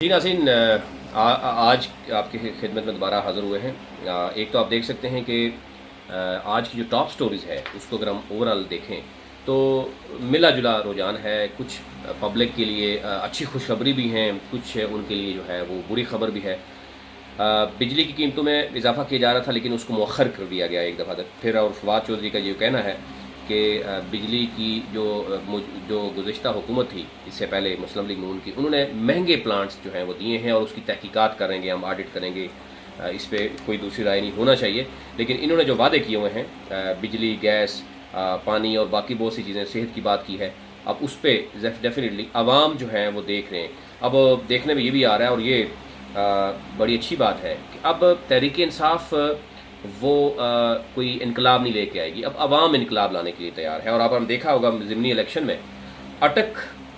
जी नाज़रीन, आज आपकी खिदमत में दोबारा हाज़िर हुए हैं। एक तो आप देख सकते हैं कि आज की जो टॉप स्टोरीज़ है उसको अगर हम ओवरऑल देखें तो मिला जुला रुझान है। कुछ पब्लिक के लिए अच्छी खुशखबरी भी हैं, कुछ उनके लिए जो है वो बुरी खबर भी है। बिजली की कीमतों में इजाफा किया जा रहा था लेकिन उसको मौखर कर दिया गया एक दफ़ा फिर। और फवाद चौधरी का ये कहना है कि बिजली की जो गुज़िश्ता हुकूमत थी इससे पहले मुस्लिम लीग नून की, उन्होंने महंगे प्लांट्स जो हैं वो दिए हैं और उसकी तहकीकात करेंगे, हम ऑडिट करेंगे। इस पर कोई दूसरी राय नहीं होना चाहिए। लेकिन इन्होंने जो वादे किए हुए हैं, बिजली, गैस, पानी और बाकी बहुत सी चीज़ें, सेहत की बात की है, अब उस पर डेफिनेटली आवाम जो है वो देख रहे हैं। अब देखने में ये भी आ रहा है और ये बड़ी अच्छी बात है कि अब तहरीक इंसाफ वो कोई इनकलाब नहीं लेके आएगी। अब आवाम इनकलाब लाने के लिए तैयार है। और अब हम देखा होगा ज़िमनी इलेक्शन में अटक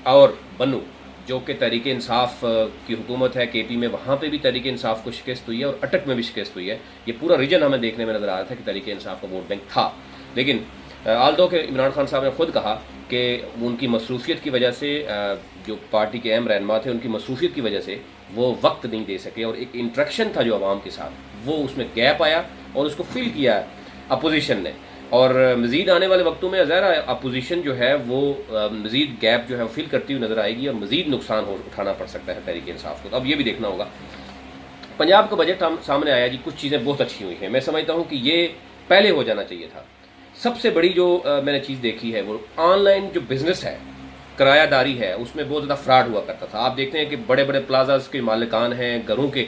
और बनू जो कि तहरीक इंसाफ की हुकूमत है केपी में, वहाँ पे भी तहरीक इंसाफ को शिकस्त हुई है और अटक में भी शिकस्त हुई है। ये पूरा रीजन हमें देखने में नज़र आ रहा था कि तहरीक इंसाफ का वोट बैंक था। लेकिन आल्दो के इमरान खान साहब ने खुद कहा कि उनकी मसरूफियत की वजह से, जो पार्टी के अहम रहनुमा थे उनकी मसरूफियत की वजह से वो वक्त नहीं दे सके और एक इंट्रैक्शन था जो आवाम के साथ, वो उसमें गैप आया और उसको फिल किया अपोजिशन ने। और मज़ीद आने वाले वक्तों में ज़रा अपोजिशन जो है वो मज़ीद गैप जो है वो फिल करती हुई नज़र आएगी और मज़ीद नुकसान उठाना पड़ सकता है तहरीक इंसाफ को। तो अब ये भी देखना होगा। पंजाब का बजट सामने आया जी, कुछ चीज़ें बहुत अच्छी हुई हैं। मैं समझता हूँ कि ये पहले हो जाना चाहिए था। सबसे बड़ी जो मैंने चीज़ देखी है वो ऑनलाइन जो बिज़नेस है, किरायादारी है, उसमें बहुत ज़्यादा फ्रॉड हुआ करता था। आप देखते हैं कि बड़े बड़े प्लाजास के मालिकान हैं, घरों के,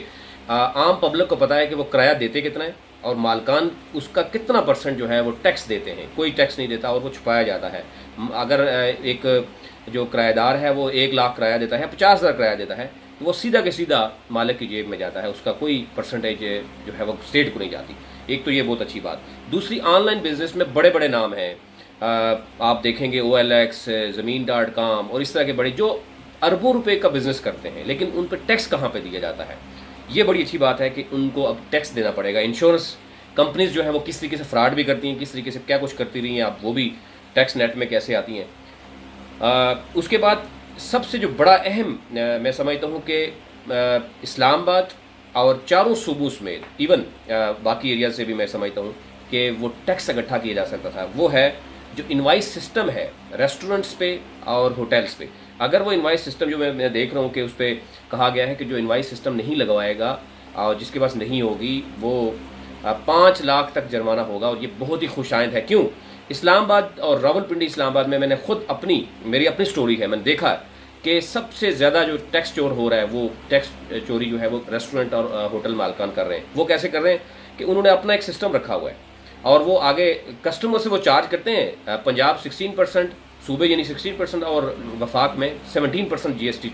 आम पब्लिक को पता है कि वो किराया देते कितना है और मालकान उसका कितना परसेंट जो है वो टैक्स देते हैं। कोई टैक्स नहीं देता और वो छुपाया जाता है। अगर एक जो किराएदार है वो 1 लाख किराया देता है, 50,000 किराया देता है, तो वो सीधा के सीधा मालिक की जेब में जाता है, उसका कोई परसेंटेज जो है वो स्टेट को नहीं जाती। एक तो ये बहुत अच्छी बात। दूसरी, ऑनलाइन बिजनेस में बड़े बड़े नाम हैं, आप देखेंगे OLX, ज़मीन.com और इस तरह के बड़े जो अरबों रुपए का बिजनेस करते हैं, लेकिन उन पर टैक्स कहाँ पे दिया जाता है। ये बड़ी अच्छी बात है कि उनको अब टैक्स देना पड़ेगा। इंश्योरेंस कंपनीज जो है वो किस तरीके से फ्रॉड भी करती हैं, किस तरीके से क्या कुछ करती रही हैं, आप वो भी टैक्स नेट में कैसे आती हैं। उसके बाद सबसे जो बड़ा अहम मैं समझता हूँ कि इस्लामाबाद और चारों सूबों समेत इवन बाकी एरिया से भी मैं समझता हूँ कि वो टैक्स इकट्ठा किया जा सकता था। वो है जो इनवाइस सिस्टम है रेस्टोरेंट्स पे और होटल्स पे। अगर वो इनवाइस सिस्टम जो मैं देख रहा हूँ कि उस पर कहा गया है कि जो इनवाइस सिस्टम नहीं लगवाएगा और जिसके पास नहीं होगी वो 5 लाख तक जुर्माना होगा। और ये बहुत ही खुशाइंद है। क्यों? इस्लामाबाद और रावलपिंडी इस्लामाबाद में मैंने खुद मेरी अपनी स्टोरी है, मैंने देखा कि सबसे ज़्यादा जो टैक्स चोर हो रहा है वो टैक्स चोरी जो है वो रेस्टोरेंट और होटल मालकान कर रहे हैं। वो कैसे कर रहे हैं कि उन्होंने अपना एक सिस्टम रखा हुआ है और वो आगे कस्टमर से वो चार्ज करते हैं। पंजाब 16%, सूबे यानी 16% और वफाक में 17% GST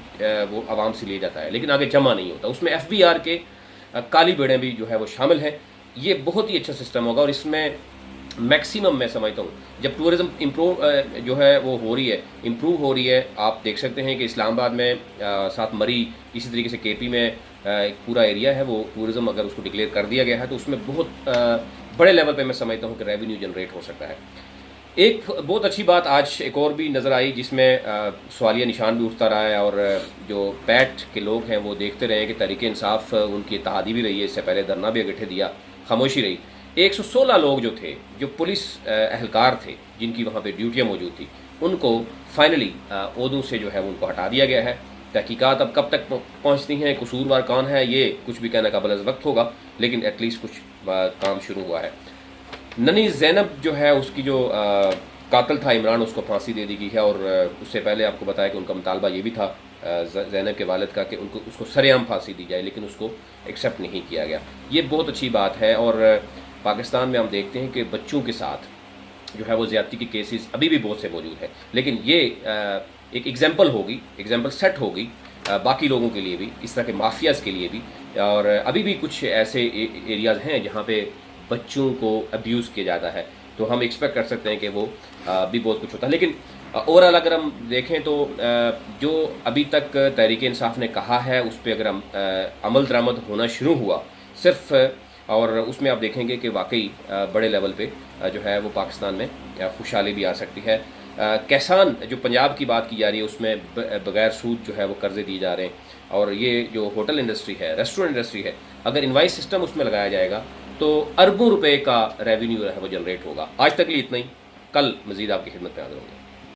वो आवाम से लिया जाता है, लेकिन आगे जमा नहीं होता। उसमें FBR के काली बेड़े भी जो है वो शामिल हैं। ये बहुत ही अच्छा सिस्टम होगा और इसमें मैक्सिमम मैं समझता हूँ जब टूरिज़्म जो है वो हो रही है, इम्प्रूव हो रही है। आप देख सकते हैं कि इस्लामाबाद में साथ मरी, इसी तरीके से KP में एक पूरा एरिया है वो टूरिज़्म अगर उसको डिक्लेयर कर दिया गया है तो उसमें बहुत बड़े लेवल पे मैं समझता हूँ कि रेवेन्यू जनरेट हो सकता है। एक बहुत अच्छी बात आज एक और भी नज़र आई जिसमें सवालिया निशान भी उठता रहा है और जो पैट के लोग हैं वो देखते रहे कि तहरीक इंसाफ उनकी इत्तेहादी भी रही है, इससे पहले धरना भी इकट्ठे दिया, खामोशी रही। 116 लोग जो थे, जो पुलिस एहलकार थे जिनकी वहाँ पे ड्यूटियाँ मौजूद थी, उनको फाइनली ओहदों से जो है उनको हटा दिया गया है। तहकीकात अब कब तक पहुँचती हैं, कसूरवार कौन है, ये कुछ भी कहना काबिल वक्त होगा, लेकिन एटलीस्ट कुछ काम शुरू हुआ है। ननी ज़ैनब जो है उसकी जो कातिल था इमरान, उसको फांसी दे दी गई है। और उससे पहले आपको बताया कि उनका मुतालबा ये भी था ज़ैनब के वालिद का कि उसको सरेआम फांसी दी जाए, लेकिन उसको एक्सेप्ट नहीं किया गया। ये बहुत अच्छी बात है। और पाकिस्तान में हम देखते हैं कि बच्चों के साथ जो है वो ज़्यादती की केसेस अभी भी बहुत से मौजूद हैं, लेकिन ये एक एग्जाम्पल सेट होगी बाकी लोगों के लिए भी, इस तरह के माफियाज़ के लिए भी। और अभी भी कुछ ऐसे एरियाज़ हैं जहाँ पे बच्चों को अब्यूज़ किया जाता है, तो हम एक्सपेक्ट कर सकते हैं कि वो भी बहुत कुछ होता है। लेकिन ओवरऑल अगर हम देखें तो जो अभी तक तहरीक इंसाफ ने कहा है उस पर अगर हम अमल दरामद होना शुरू हुआ सिर्फ, और उसमें आप देखेंगे कि वाकई बड़े लेवल पे जो है वो पाकिस्तान में खुशहाली भी आ सकती है। किसान जो पंजाब की बात की जा रही है उसमें बगैर सूद जो है वो कर्जे दिए जा रहे हैं। اور یہ جو ہوٹل انڈسٹری ہے، ریسٹورنٹ انڈسٹری ہے، اگر انوائس سسٹم اس میں لگایا جائے گا تو اربوں روپے کا ریونیو ہے وہ جنریٹ ہوگا۔ آج تک لیے اتنا ہی، کل مزید آپ کی خدمت میں حاضر ہوں گے۔